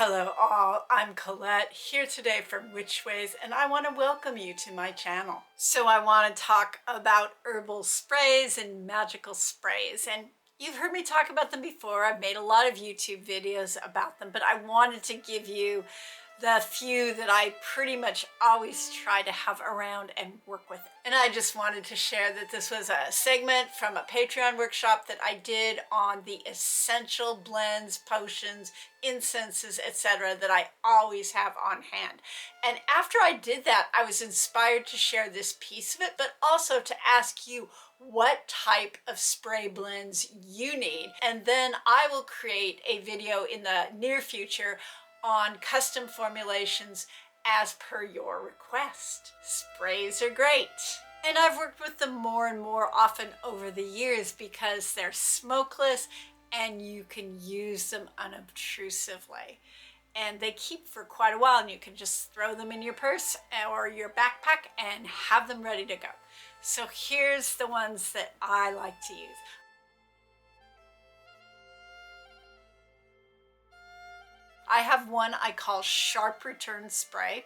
Hello all, I'm Colette here today from Witchways, and I want to welcome you to my channel. So I want to talk about herbal sprays and magical sprays, and you've heard me talk about them before. I've made a lot of YouTube videos about them, but I wanted to give you the few that I pretty much always try to have around and work with. And I just wanted to share that this was a segment from a Patreon workshop that I did on the essential blends, potions, incenses, etc. that I always have on hand. And after I did that, I was inspired to share this piece of it, but also to ask you what type of spray blends you need. And then I will create a video in the near future on custom formulations as per your request. Sprays are great, and I've worked with them more and more often over the years because they're smokeless and you can use them unobtrusively. And they keep for quite a while, and you can just throw them in your purse or your backpack and have them ready to go. So here's the ones that I like to use. I have one I call Sharp Return Spray,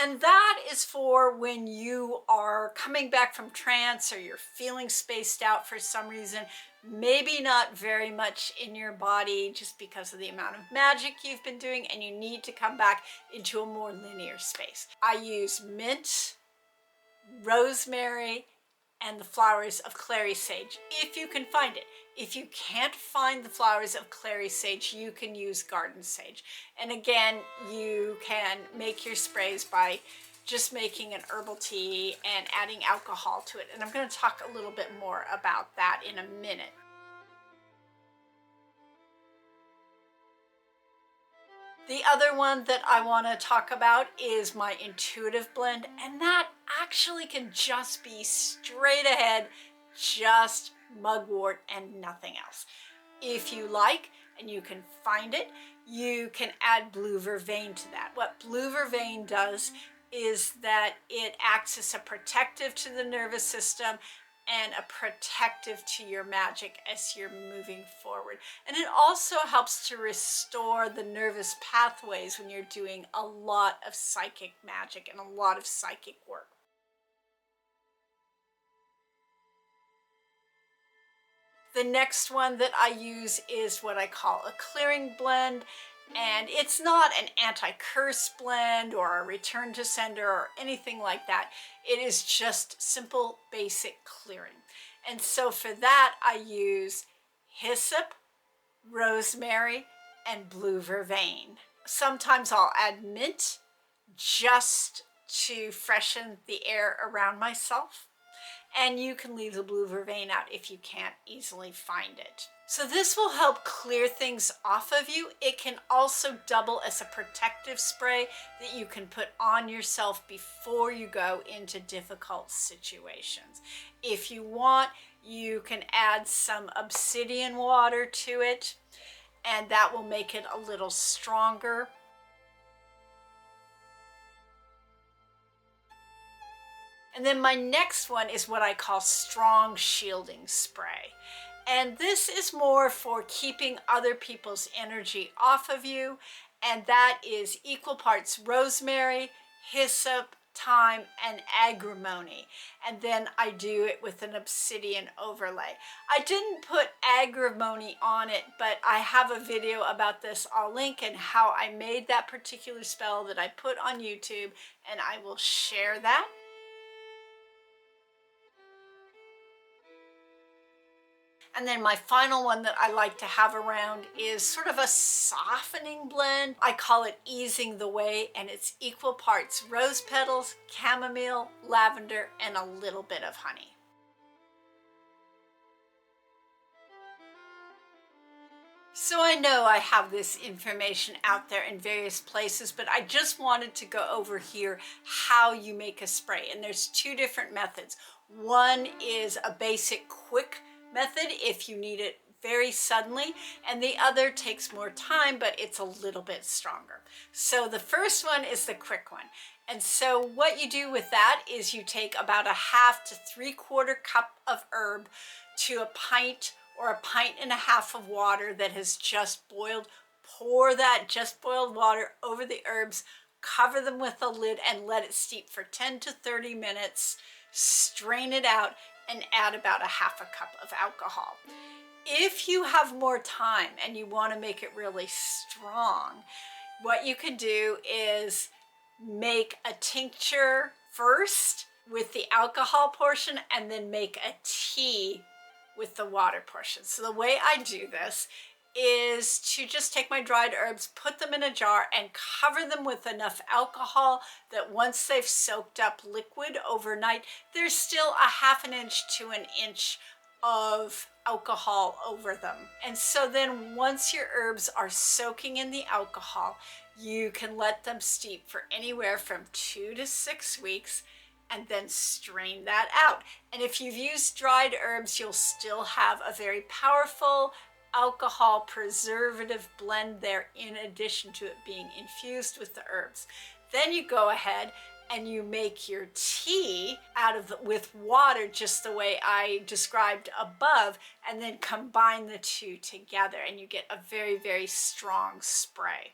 and that is for when you are coming back from trance or you're feeling spaced out for some reason, maybe not very much in your body just because of the amount of magic you've been doing, and you need to come back into a more linear space. I use mint, rosemary, and the flowers of clary sage, if you can find it. If you can't find the flowers of clary sage, you can use garden sage. And again, you can make your sprays by just making an herbal tea and adding alcohol to it. And I'm going to talk a little bit more about that in a minute. The other one that I want to talk about is my intuitive blend, and that actually can just be straight ahead, just mugwort and nothing else. If you like and you can find it, you can add blue vervain to that. What blue vervain does is that it acts as a protective to the nervous system and a protective to your magic as you're moving forward. And it also helps to restore the nervous pathways when you're doing a lot of psychic magic and a lot of psychic work. The next one that I use is what I call a clearing blend, and it's not an anti-curse blend or a return to sender or anything like that. It is just simple basic clearing. And so for that I use hyssop, rosemary, and blue vervain. Sometimes I'll add mint just to freshen the air around myself. And you can leave the blue vervain out if you can't easily find it. So this will help clear things off of you. It can also double as a protective spray that you can put on yourself before you go into difficult situations. If you want, you can add some obsidian water to it, and that will make it a little stronger. And then my next one is what I call strong shielding spray. And this is more for keeping other people's energy off of you. And that is equal parts rosemary, hyssop, thyme, and agrimony. And then I do it with an obsidian overlay. I didn't put agrimony on it, but I have a video about this. I'll link and how I made that particular spell that I put on YouTube, and I will share that. And then my final one that I like to have around is sort of a softening blend. I call it Easing the Way, and it's equal parts rose petals, chamomile, lavender, and a little bit of honey. So I know I have this information out there in various places, but I just wanted to go over here how you make a spray. And there's two different methods. One is a basic quick method if you need it very suddenly, and the other takes more time, but it's a little bit stronger. So the first one is the quick one. And so what you do with that is you take about a 1/2 to 3/4 cup of herb to a pint or a pint and a half of water that has just boiled. pour that just boiled water over the herbs, cover them with a lid and let it steep for 10 to 30 minutes, strain it out and add about a half a cup of alcohol. If you have more time and you want to make it really strong, what you can do is make a tincture first with the alcohol portion and then make a tea with the water portion. So the way I do this is to just take my dried herbs, put them in a jar and cover them with enough alcohol that once they've soaked up liquid overnight, there's still a half an inch to an inch of alcohol over them. And so then once your herbs are soaking in the alcohol, you can let them steep for anywhere from 2 to 6 weeks and then strain that out. And if you've used dried herbs, you'll still have a very powerful alcohol preservative blend there in addition to it being infused with the herbs. Then you go ahead and you make your tea with water just the way I described above, and then combine the two together and you get a very, very strong spray.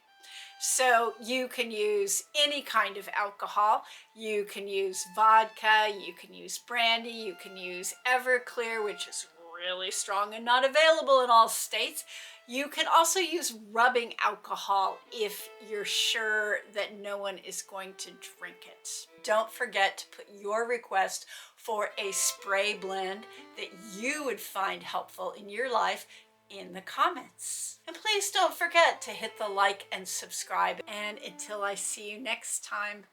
So you can use any kind of alcohol. You can use vodka, you can use brandy, you can use Everclear, which is really strong and not available in all states. You can also use rubbing alcohol if you're sure that no one is going to drink it. Don't forget to put your request for a spray blend that you would find helpful in your life in the comments. And please don't forget to hit the like and subscribe. And until I see you next time,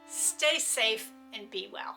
stay safe and be well.